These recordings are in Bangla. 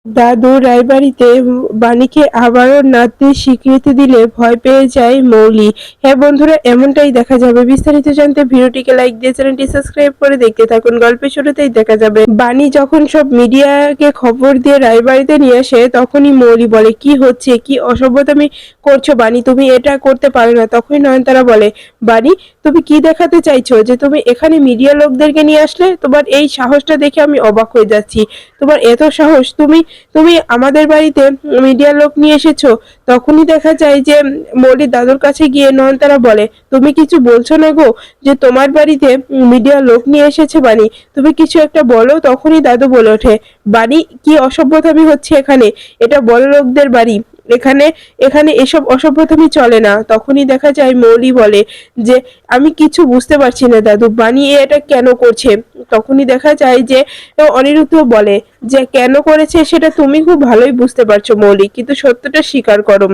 দাদু রায়বাড়িতে বাণীকে আবারও নাতনির স্বীকৃতি দিলে ভয় পেয়ে যায় মৌলি। হ্যাঁ বন্ধুরা, এমনটাই দেখা যাবে। বিস্তারিত জানতে ভিডিওটিকে লাইক দিয়ে চ্যানেলটি সাবস্ক্রাইব করে দেখতে থাকুন। গল্পের শুরুতেই দেখা যাবে বাণী যখন সব মিডিয়াকে খবর দিয়ে রায়বাড়িতে নিয়ে আসে, তখনই মৌলি বলে, কি হচ্ছে, কি অসভ্যতামি করছো বাণী, তুমি এটা করতে পারো না। তখনই নয়নতারা বলে, বাণী তুমি কি দেখাতে চাইছো যে তুমি এখানে মিডিয়া লোকদেরকে নিয়ে আসলে? তোমার এই সাহসটা দেখে আমি অবাক হয়ে যাচ্ছি। তোমার এত সাহস, তুমি তুমি আমাদের বাড়িতে মিডিয়ার লোক নিয়ে এসেছো। তখনই দেখা যায় যে মৌলির দাদুর কাছে গিয়ে নয়নতারা বলে, তুমি কিছু বলছো না গো, যে তোমার বাড়িতে মিডিয়ার লোক নিয়ে এসেছে বাণী, তুমি কিছু একটা বলো। তখনই দাদু বলে ওঠে, বাণী কি অসভ্যতামি হচ্ছে এখানে, এটা বড় লোকদের বাড়ি, এখানে এখানে এসব অসভ্যতামি চলে না। তখনই দেখা যায় মৌলি বলে যে আমি কিছু বুঝতে পারছি না দাদু, বাণী এটা কেন করছে। তখনই দেখা যায় যে অনিরুদ্ধ বলে যে কেন করেছে সেটা তুমি খুব ভালোই বুঝতে পারছো মৌলিক, কিন্তু সত্যটা স্বীকার করো,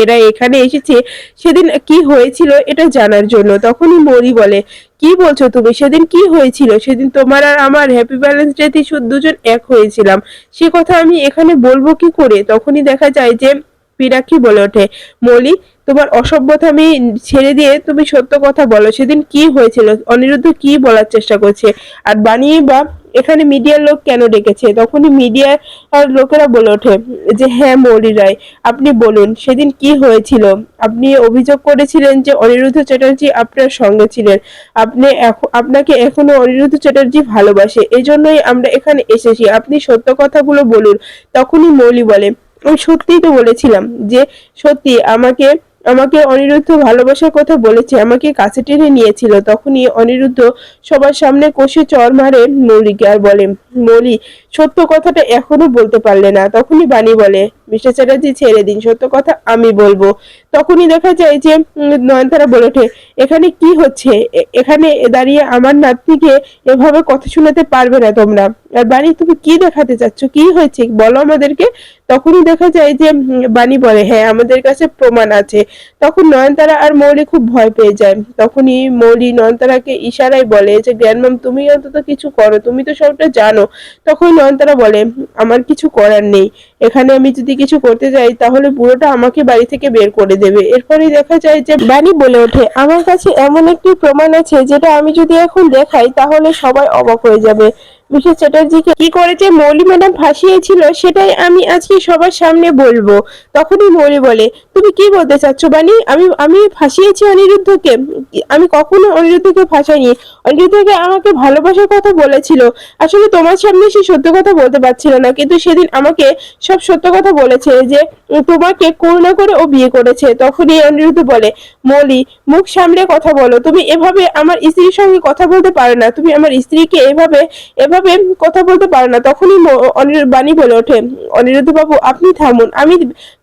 এরা এখানে এসেছে সেদিন কি হয়েছিল এটা জানার জন্য। তখনই মৌরি বলে, কি বলছো তুমি, সেদিন কি হয়েছিল? সেদিন তোমার আর আমার হ্যাপি ব্যালেন্স ডেতে দুজন এক হয়েছিলাম, সে কথা আমি এখানে বলবো কি করে। তখনই দেখা যায় যে পিনাক্ষী বলে ওঠে, মৌলি তোমার অসভ্যতামি ছেড়ে দিয়ে তুমি সত্য কথা বলো, সেদিন কি হয়েছিল, অনিরুদ্ধ কি বলার চেষ্টা করছে, আর বানিয়ে বা এখানে মিডিয়ার লোক কেন ডেকেছে। তখনই মিডিয়ার লোকেরা বলে ওঠে যে হ্যাঁ মৌলি রায়, আপনি বলুন সেদিন কি হয়েছিল। আপনি অভিযোগ করেছিলেন যে অনিরুদ্ধ চ্যাটার্জি আপনার সঙ্গে ছিলেন, আপনাকে এখনো অনিরুদ্ধ চ্যাটার্জি ভালোবাসে, এজন্যই আমরা এখানে এসেছি, আপনি সত্য কথাগুলো বলুন। তখনই মৌলি বলে, আমি সত্যিই তো বলেছিলাম যে সত্যি আমাকে আমাকে অনিরুদ্ধ ভালোবাসার কথা বলেছে, আমাকে কাছে টেনে নিয়েছিল। তখনই অনিরুদ্ধ সবার সামনে কষে চড় মারে মৌলিকে আর বলে, মৌলি সত্য কথাটা এখনো বলতে পারলে না। তখনই বাণী বলে, মিস্টার চ্যাটার্জি ছেড়ে দিন, সত্য কথা আমি বলবো। তখনই দেখা যায় যে নয়নতারা বলে ওঠে, এখানে কি হচ্ছে, এখানে দাঁড়িয়ে আমার নাতনিকে এভাবে কথা শোনাতে পারবে না তোমরা। আর বাণী তুমি কি দেখাতে চাচ্ছ, কি হয়েছে বলো আমাদেরকে। তখনই দেখা যায় যে বাণী বলে, হ্যাঁ আমাদের কাছে প্রমাণ আছে। তখন নয়নতারা আর মৌলি খুব ভয় পেয়ে যায়। তখনই মৌলি নয়নতারাকে ইশারায় বলে যে গ্র্যান্ডমাম তুমি অন্তত কিছু করো, তুমি তো সবটা জানো। তখন নয়নতারা বলে, আমার কিছু করার নেই, এখানে আমি যদি কিছু করতে যাই তাহলে বুড়োটা আমাকে বাড়ি থেকে বের করে দেবে। এরপরেই দেখা যায় যে বাণী বলে ওঠে, আমার কাছে এমন একটি প্রমাণ আছে যেটা আমি যদি এখন দেখাই তাহলে সবাই অবাক হয়ে যাবে। মিসেস চ্যাটার্জিকে কি করেছে মৌলি ম্যাডাম ফাঁসিয়েছিল সেটাই আমি আজকে সবার সামনে বলবো। তখনই মৌলি বলে, তুমি কি বলতে চাচ্ছ বাণী, আমি আমি ফাঁসিয়েছি অনিরুদ্ধকে? আমি কখনো অনিরুদ্ধকে ফাঁসাইনি, অনিরুদ্ধকে আমাকে ভালোবাসার কথা বলেছিল। আসলে তোমার সামনে সে সত্য কথা বলতে পারছিল না, কিন্তু সেদিন আমাকে সব সত্য কথা বলেছে যে তোমাকে করুণা করে ও বিয়ে করেছে। তখনই অনিরুদ্ধ বলে, মৌলি মুখ সামলে কথা বলো, তুমি এভাবে আমার স্ত্রীর সঙ্গে কথা বলতে পারো না, তুমি আমার স্ত্রীকে এভাবে এভাবে কথা বলতে পারো না। তখনই বাণী বলে ওঠে, অনিরুদ্ধ বাবু আপনি থামুন, আমি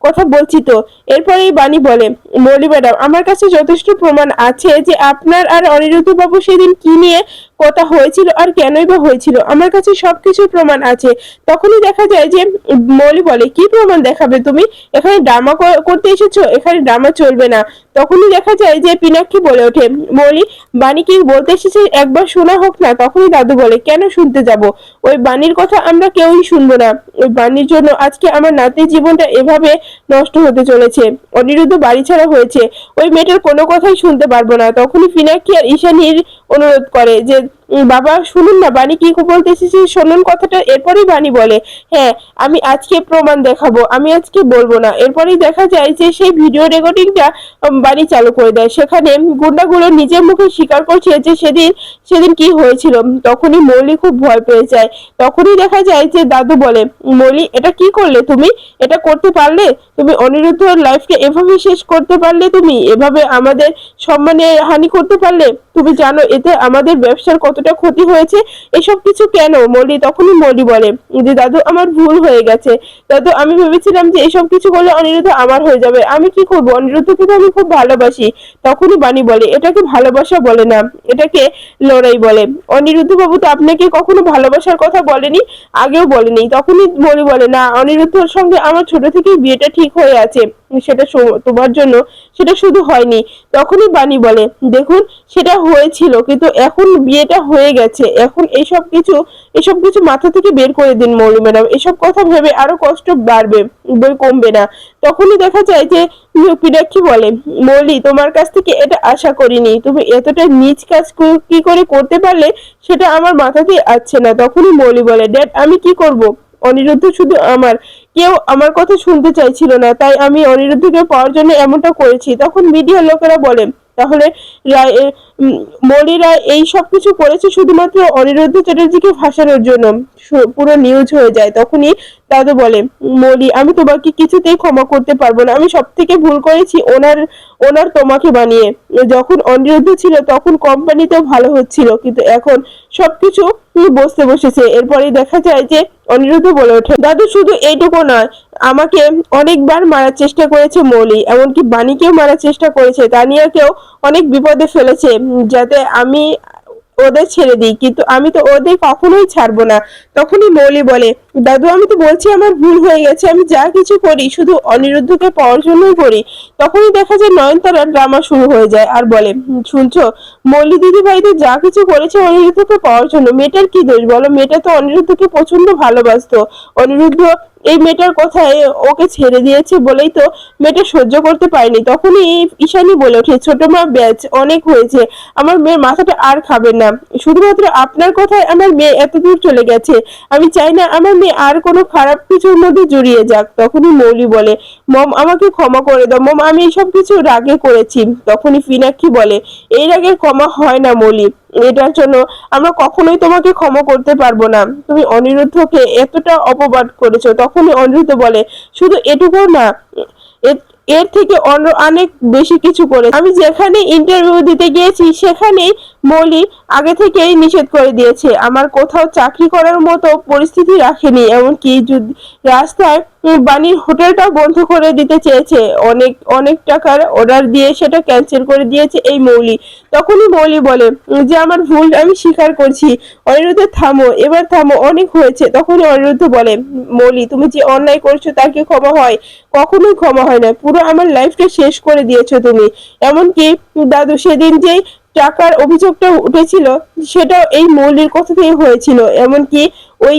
কথা বলছি তো। এরপরেই বাণী বলে, মৌলি ম্যাডাম আমার কাছে যথেষ্ট প্রমাণ আছে যে আপনার আর অনিরুদ্ধ বাবু সেদিন কি নিয়ে কথা হয়েছিল আর কেনই বা হয়েছিল, আমার কাছে সবকিছু প্রমাণ আছে। তখনই দেখা যায় যে মৌলি বলে, কি প্রমাণ দেখাবে তুমি, এখানে ড্রামা করতে এসেছো, এখানে ড্রামা চলবে না। তখনই দেখা যায় যে পিনাক্ষী বলে ওঠে, মৌলি বাণী কি বলতে এসেছে একবার শোনা হোক না। তখনই দাদু বলে, কেন শুনতে যাব, ওই বাণীর কথা আমরা কেউই শুনবো না, ওই বাণীর জন্য আজকে আমার নাতির জীবনটা এভাবে নষ্ট হতে চলেছে, অনিরুদ্ধ বাড়ি ছাড়া হয়েছে, ওই মেয়েটার কোনো কথাই শুনতে পারবো না। তখনই পিনাক্ষী আর ঈশানীর অনুরোধ করে যে বাবা শুনুন না, বাণী কি বলতে এসেছে শুনুন কথাটা। এরপরেই বাণী বলে, হ্যাঁ আমি আজকে প্রমাণ দেখাবো, আমি আজকে বলবো না। এরপরেই দেখা যায় যে সেই ভিডিও রেকর্ডিংটা বাণী চালু করে দেয়, সেখানে গুন্ডাগুলো নিজের মুখে স্বীকার করছে যে সেদিন সেদিন কি হয়েছিল। তখনই মৌলি খুব ভয় পেয়ে যায়। তখনই দেখা যায় যে দাদু বলে, মৌলি এটা কি করলে তুমি, এটা করতে পারলে তুমি, অনিরুদ্ধর লাইফকে এভাবে শেষ করতে পারলে, তুমি এভাবে আমাদের সম্মানে হানি করতে পারলে, তুমি জানো এতে আমাদের ব্যবসার কতটা ক্ষতি হয়েছে, এসব কিছু কেন মৌলি। তখনই মৌলি বলে যে দাদু আমার ভুল হয়ে গেছে, দাদু আমি ভেবেছিলাম যে এসব কিছু করলে অনিরুদ্ধ আমার হয়ে যাবে, আমি কি করবো, অনিরুদ্ধকে তো আমি খুব ভালোবাসি। তখনই বাণী বলে, এটাকে ভালোবাসা বলে না, এটাকে লড়াই বলে। অনিরুদ্ধ বাবু তো আপনাকে কখনো ভালোবাসার কথা বলেনি, আগেও বলেনি। তখনই মৌলি বলে, না অনিরুদ্ধর সঙ্গে আমার ছোট থেকেই বিয়েটা ঠিক হয়ে আছে, সেটা তোমার জন্য সেটা শুধু হয়নি। তখনই বাণী বলে, দেখুন সেটা হয়েছিল কিন্তু এখন বিয়েটা হয়ে গেছে, এখন এসব কিছু মাথা থেকে বের করে দিন মৌলি ম্যাডাম, এসব কথা ভেবে আরো কষ্ট বাড়বে, কমবে না। তখনই দেখা যায় যে পিনাক্ষী বলে, মৌলি তোমার কাছ থেকে এটা আশা করিনি, তুমি এতটা নিজ কাজ কি করে করতে পারলে সেটা আমার মাথাতেই আসছে না। তখনই মৌলি বলে, ড্যাড আমি কি করব, অনিরুদ্ধ শুধু আমার, কেউ আমার কথা শুনতে চাইছিল না, তাই আমি অনিরুদ্ধকে পাওয়ার জন্য এমনটা করেছি। তখন মিডিয়ার লোকেরা বলে, তাহলে মৌলিরা এই সব কিছু করেছে শুধুমাত্র অনিরুদ্ধ চ্যাটার্জিকে ফাঁসানোর জন্য। পুরো নিউজ হয়ে যায়। তখনই দাদু বলে, মৌলি আমি তোমাকে কিছুতেই ক্ষমা করতে পারবো না, আমি সব থেকে ভুল করেছি ওনার ওনার তোমাকে বানিয়ে। যখন অনিরুদ্ধ ছিল তখন কোম্পানিতেও ভালো হচ্ছিল, কিন্তু এখন সবকিছু বসতে বসেছে। এরপরে দেখা যায় যে অনিরুদ্ধ বলে ওঠে, দাদু শুধু এইটুকু নয়, আমাকে অনেকবার মারার চেষ্টা করেছে মৌলি, এমনকি বাণীকেও মারার চেষ্টা করেছে, তানিয়াকেও অনেক বিপদে ফেলেছে, যাতে আমি ওদের ছেড়ে দিই, কিন্তু আমি তো ওদের কখনোই ছাড়বো না। তখনই মৌলি বলে, দাদু আমি তো বলছি আমার ভুল হয়ে গেছে, আমি যা কিছু করি শুধু অনিরুদ্ধকে পাওয়ার জন্যই করি। তখনই দেখা যায় নয়নতারার ড্রামা শুরু হয়ে যায় আর বলে, শুনছো, মৌলি দিদি ভাই তো যা কিছু করেছে অনিরুদ্ধকে পাওয়ার জন্য, মেয়েটার কি দোষ বলো, মেয়েটা তো অনিরুদ্ধকে প্রচন্ড ভালোবাসতো। অনিরুদ্ধ এই মেয়েটার কথায় ওকে ছেড়ে দিয়েছে বলেই তো মেয়েটা সহ্য করতে পারেনি। তখনই ঈশানী বলে ওঠে, ছোট মা ব্যাচ অনেক হয়েছে, আমার মেয়ের মাথাটা আর খাবে না, শুধুমাত্র আপনার কথায় আমার মেয়ে এত দূর চলে গেছে, আমি চাই না আমার মেয়ে আর কোনো খারাপ কিছুর মধ্যে জড়িয়ে যাক। তখনই মৌলি বলে, মম আমাকে ক্ষমা করে দাও মম, আমি এইসব কিছু রাগে করেছি। তখনই পিনাক্ষী বলে, এই রাগের ক্ষমা হয় না মৌলি, এটার জন্য আমরা কখনোই তোমাকে ক্ষমা করতে পারবো না, তুমি অনিরুদ্ধকে এতটা অপবাদ করেছো। তখনই অনিরুদ্ধ বলে, শুধু এটুকু না, এর থেকে অনেক বেশি কিছু করে, আমি যেখানে ইন্টারভিউ দিতে গিয়েছি সেখানেই মৌলি আগে থেকেই নিষেধ করে দিয়েছে, আমার কোথাও চাকরি করার মতো পরিস্থিতি রাখেনি, এমনকি রাস্তায় বাণীর হোটেলটাও বন্ধ করে দিতে চেয়েছে, অনেক অনেক টাকার অর্ডার দিয়ে সেটা ক্যান্সেল করে দিয়েছে এই মৌলি। তখনই মৌলি বলে যে আমার ভুল আমি স্বীকার করছি। অনিরুদ্ধ থামো, এবার থামো, অনেক হয়েছে। তখনই অনিরুদ্ধ বলে, মৌলি তুমি যে অন্যায় করছো তার কি ক্ষমা হয়, কখনোই ক্ষমা হয় না, পুরো আমার লাইফটা শেষ করে দিয়েছো তুমি। এমনকি দাদু সেদিন যে টাকার অভিযোগটা উঠেছিল সেটাও এই মৌলির কথাতেই হয়েছিল, এমনকি ওই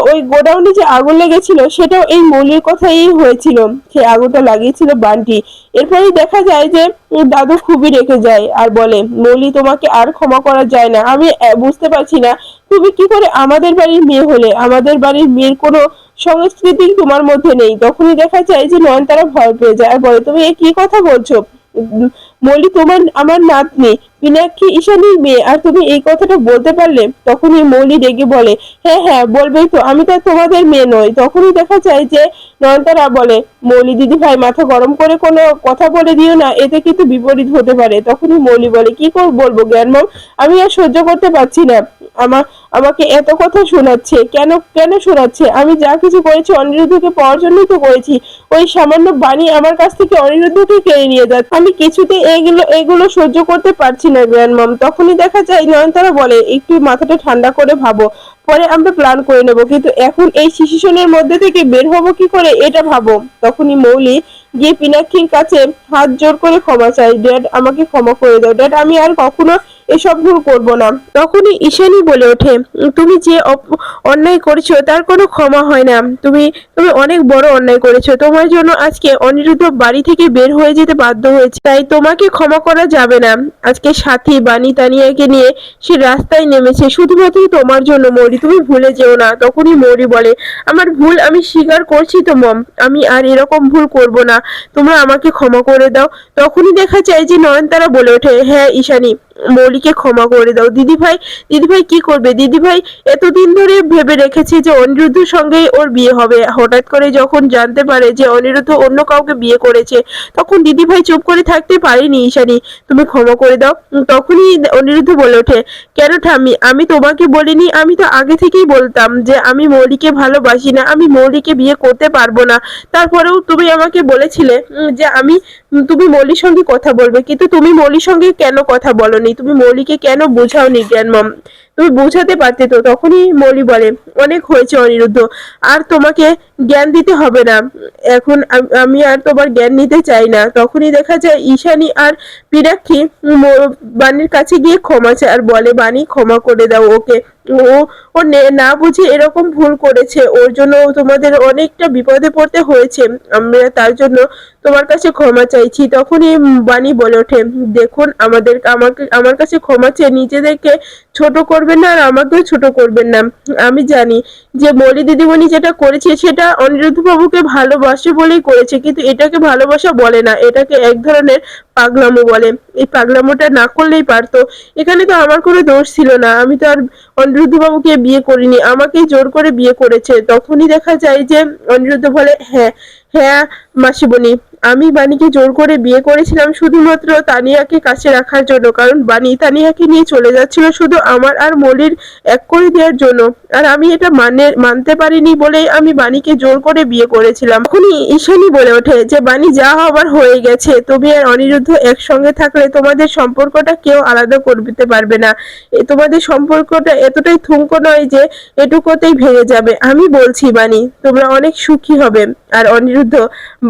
ওই গোডাউনে যে আগুন লেগেছিল সেটাও এই মৌলির কথাই হয়েছিল, সে আগুনটা লাগিয়েছিল বান্টি। এরপরেই দেখা যায় যে দাদু খুবই রেখে যায় আর বলে, মৌলি তোমাকে আর ক্ষমা করা যায় না, আমি বুঝতে পারছি না তুমি কি করে আমাদের বাড়ির মেয়ে হলে, আমাদের বাড়ির মেয়ের কোনো সংস্কৃতি তোমার মধ্যে নেই। তখনই দেখা যায় যে নয়নতারা ভয় পেয়ে যায় আর বলে, তুমি এ কি কথা বলছো, মৌলি তোমার আমার নাতনি, পিনাক্ষী ঈশানীর মেয়ে, আর তুমি এই কথাটা বলতে পারলে। তখনই মৌলি রেগে বলে, হ্যাঁ হ্যাঁ বলবেই তো, আমি তো তোমাদের মেয়ে নই। তখনই দেখা যায় যে নয়নতারা বলে, মৌলি দিদি ভাই মাথা গরম করে কোনো কথা বলে দিও না, এতে কিন্তু বিপরীত হতে পারে। তখনই মৌলি বলে, কি করে বলবো জ্ঞানমম, আমি আর সহ্য করতে পারছি না, আমাকে এত কথা শোনাচ্ছে, কেন কেন শোনাচ্ছে, আমি যা কিছু করেছি অনিরুদ্ধকে পাওয়ার জন্যই তো করেছি, ওই সামান্য বাণী আমার কাছ থেকে অনিরুদ্ধকে কেড়ে নিয়ে যাচ্ছে, আমি কিছুতে এগুলো সহ্য করতে পারছি না গ্র্যান্ডমম। তখনই দেখা যায় নয়নতারা বলে, একটু মাথাটা ঠান্ডা করে ভাবো, পরে আমরা প্ল্যান করে নেব, কিন্তু এখন এই সিচুয়েশনের মধ্যে থেকে বের হবো কি করে এটা ভাবো। তখনই মৌলি গিয়ে পিনাক্ষীর কাছে হাত জোর করে ক্ষমা চাই, ড্যাড আমাকে ক্ষমা করে দাও, ড্যাড আমি আর কখনো এসব ভুল করবো না। তখনই ঈশানী বলে ওঠে, তুমি যে অন্যায় করেছো তার কোনো ক্ষমা হয় না, তুমি তুমি অনেক বড় অন্যায় করেছো, তোমার জন্য আজকে অনিরুদ্ধ বাড়ি থেকে বের হয়ে যেতে বাধ্য হয়েছে, তাই তোমাকে ক্ষমা করা যাবে না। আজকে সাথী বাণী তানিয়াকে নিয়ে সে রাস্তায় নেমেছে শুধুমাত্র তোমার জন্য মৌরি, তুমি ভুলে যেও না। তখনই মৌরি বলে, আমার ভুল আমি স্বীকার করছি তো মম, আমি আর এরকম ভুল করব না, তোমরা আমাকে ক্ষমা করে দাও। তখনই দেখা যায় যে নয়নতারা বলে ওঠে, হ্যাঁ ঈশানী মৌলিকে ক্ষমা করে দাও। দিদিভাই কি করবে, দিদিভাই এতদিন ধরে ভেবে রেখেছে যে অনিরুদ্ধের সঙ্গেই ওর বিয়ে হবে, হঠাৎ করে যখন জানতে পারে যে অনিরুদ্ধ অন্য কাউকে বিয়ে করেছে তখন দিদিভাই চুপ করে থাকতে পারেনি। ঈশানী তুমি ক্ষমা করে দাও। তখনই অনিরুদ্ধ বলে ওঠে, কেন ঠাম্মি, আমি তোমাকে বলিনি, আমি তো আগে থেকেই বলতাম যে আমি মৌলিকে ভালোবাসি না, আমি মৌলিকে বিয়ে করতে পারবো না, তারপরেও তুমি আমাকে বলেছিলে যে তুমি মৌলির সঙ্গে কথা বলবে, কিন্তু তুমি মৌলির সঙ্গে কেন কথা বলনি, তুমি মৌলিকে কেন বোঝাওনি জ্ঞানমম, তুমি বোঝাতে পারতে তো। তখনই মৌলি বলে, অনেক হয়েছে অনিরুদ্ধ, আর তোমাকে জ্ঞান দিতে হবে না, এখন আমি আর তোমার জ্ঞান নিতে চাই না। তখনই দেখা যায় ঈশানী আর পিনাক্ষী বাণীর কাছে গিয়ে ক্ষমা চায় আর বলে, বাণী ক্ষমা করে দাও ওকে, ও ও না বুঝে এরকম ভুল করেছে, ওর জন্য তোমাদের অনেকটা বিপদে পড়তে হয়েছে, আমরা তার জন্য তোমার কাছে ক্ষমা চাইছি। তখনই বাণী বলে ওঠে, দেখুন আমার কাছে ক্ষমা চেয়ে নিজেদেরকে ছোট করবেন না আর আমাকেও ছোট করবেন না। আমি জানি যে মৌলি দিদিমণি যেটা করেছে সেটা অনিরুদ্ধ বাবুকে ভালোবাসে বলেই করেছে, কিন্তু এটাকে ভালোবাসা বলে না, এটাকে এক ধরনের পাগলামো বলে। এই পাগলামোটা না করলেই পারতো, এখানে তো আমার কোনো দোষ ছিল না, আমি তো আর অনিরুদ্ধ বাবুকে বিয়ে করিনি, আমাকেই জোর করে বিয়ে করেছে। তখনই দেখা যায় যে অনিরুদ্ধ বলে, হ্যাঁ হ্যাঁ মাসিমণি, আমি বাণীকে জোর করে বিয়ে করেছিলাম শুধুমাত্র তানিয়াকে কাছে রাখার জন্য, কারণ বাণী তানিয়াকে নিয়ে চলে যাচ্ছিল শুধু আমার আর মলির এক করে দেওয়ার জন্য, আর আমি এটা মানতে পারিনি বলেই আমি বাণীকে জোর করে বিয়ে করেছিলাম। তখনই ঈশানী বলে ওঠে যে, বাণী যা হবার হয়ে গেছে, তুমি আর অনিরুদ্ধ একসঙ্গে থাকলে তোমাদের সম্পর্কটা কেউ আলাদা করতে পারবে না, তোমাদের সম্পর্কটা এতটাই থুমকো নয় যে এটুকুতেই ভেঙে যাবে। আমি বলছি বাণী, তোমরা অনেক সুখী হবে, আর অনিরুদ্ধ,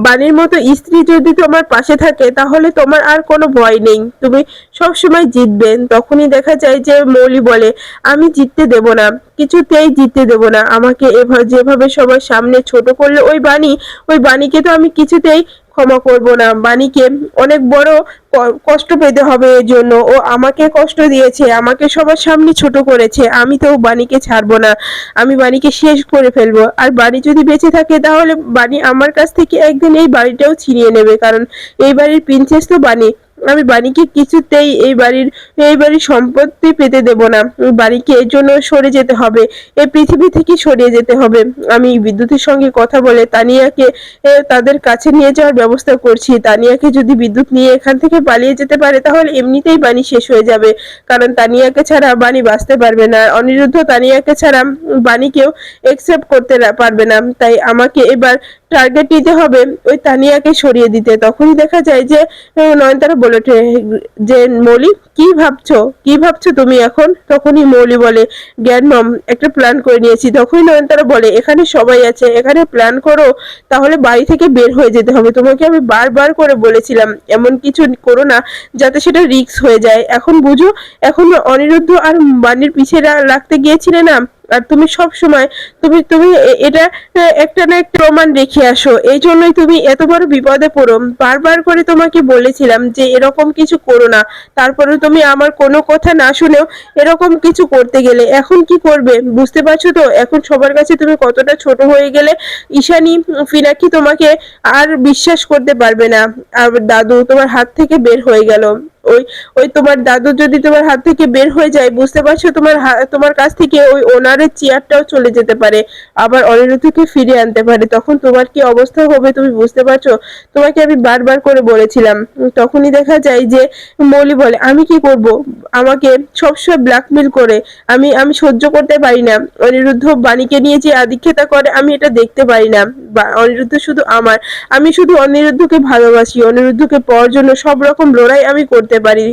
বাণীর মতো স্ত্রী যদি তোমার পাশে থাকে তাহলে তোমার আর কোনো ভয় নেই, তুমি সব সময় জিতবে। তখনই দেখা যায় যে মৌলি বলে, আমি জিততে দেব না, কিছুতেই জিততে দেব না, আমাকে যেভাবে সবার সামনে ছোট করলে ওই বাণীকে তো আমি কিছুতেই ক্ষমা করব না। বাণীকে অনেক বড় কষ্ট পেতে হবে এর জন্য, ও আমাকে কষ্ট দিয়েছে, আমাকে সবার সামনে ছোট করেছে, আমি তো বাণীকে ছাড়বো না, আমি বাণীকে শেষ করে ফেলবো। আর বাণী যদি বেঁচে থাকে তাহলে বাণী আমার কাছ থেকে একদিন এই বাড়িটাও ছিনিয়ে নেবে, কারণ এই বাড়ির প্রিন্সেস তো বাণী। আমি বাণীকে কিছুতেই এই বাড়ির সম্পত্তি পেতে দেব না, বাণীকে এর জন্য সরে যেতে হবে, এই পৃথিবী থেকে সরিয়ে যেতে হবে। আমি বিদ্যুতের সঙ্গে কথা বলে তানিয়াকে তাদের কাছে নিয়ে যাওয়ার ব্যবস্থা করছি, তানিয়াকে যদি বিদ্যুৎ নিয়ে এখান থেকে পালিয়ে যেতে পারে তাহলে এমনিতেই বাণী শেষ হয়ে যাবে, কারণ তানিয়াকে ছাড়া বাণী বাঁচতে পারবে না, অনিরুদ্ধ তানিয়াকে ছাড়া বাণীকেও একসেপ্ট করতে পারবে না, তাই আমাকে এবার টার্গেট নিতে হবে ওই তানিয়াকে সরিয়ে দিতে। তখনই দেখা যায় যে নয়নতারা বলে ওঠে যে, মৌলি কি ভাবছো তুমি এখন? তখনই মৌলি বলে, জ্ঞান মম, একটা প্ল্যান করে নিয়েছি। তখনই নয়নতারা বলে, এখানে সবাই আছে, এখানে প্ল্যান করো, তাহলে বাড়ি থেকে বের হয়ে যেতে হবে, তোমাকে আমি বারবার করে বলেছিলাম এমন কিছু করো না যাতে সেটা রিস্ক হয়ে যায়, এখন বুঝো, এখন অনিরুদ্ধ আর বাণীর পিছে লাগতে গিয়েছিলে না, আর তুমি সব সময় তুমি তুমি এটা একটা না একটা প্রমাণ রেখে আসো, এই জন্যই তুমি এত বড় বিপদে পড়ো। বারবার করে তোমাকে বলেছিলাম যে এরকম কিছু করো না, তারপরে তুমি আমার কোনো কথা না শুনেও এরকম কিছু করতে গেলে, এখন কি করবে বুঝতে পারছো তো? এখন সবার কাছে তুমি কতটা ছোট হয়ে গেলে। ঈশানী, পিনাকি তোমাকে আর বিশ্বাস করতে পারবে না, আর দাদু তোমার হাত থেকে বের হয়ে গেল, ওই ওই তোমার দাদু যদি তোমার হাত থেকে বের হয়ে যায়, বুঝতে পারছো, তোমার কাছ থেকে ওই ওনারের চেয়ারটাও চলে যেতে পারে, আবার অনিরুদ্ধকে ফিরিয়ে আনতে পারে, তখন তোমার কি অবস্থা হবে তুমি বুঝতে পারছো? তোমাকে আমি বারবার করে বলেছিলাম। তখনই দেখা যায় যে মৌলি বলে, আমি কি করব, আমাকে সবসময় ব্ল্যাকমেল করে, আমি সহ্য করতে পারি না, অনিরুদ্ধ বাণীকে নিয়ে যে আদিক্ষেতা করে আমি এটা দেখতে পারি না, অনিরুদ্ধ শুধু আমার, আমি শুধু অনিরুদ্ধকে ভালোবাসি, অনিরুদ্ধকে পাওয়ার জন্য সব রকম লড়াই আমি করতে পারি।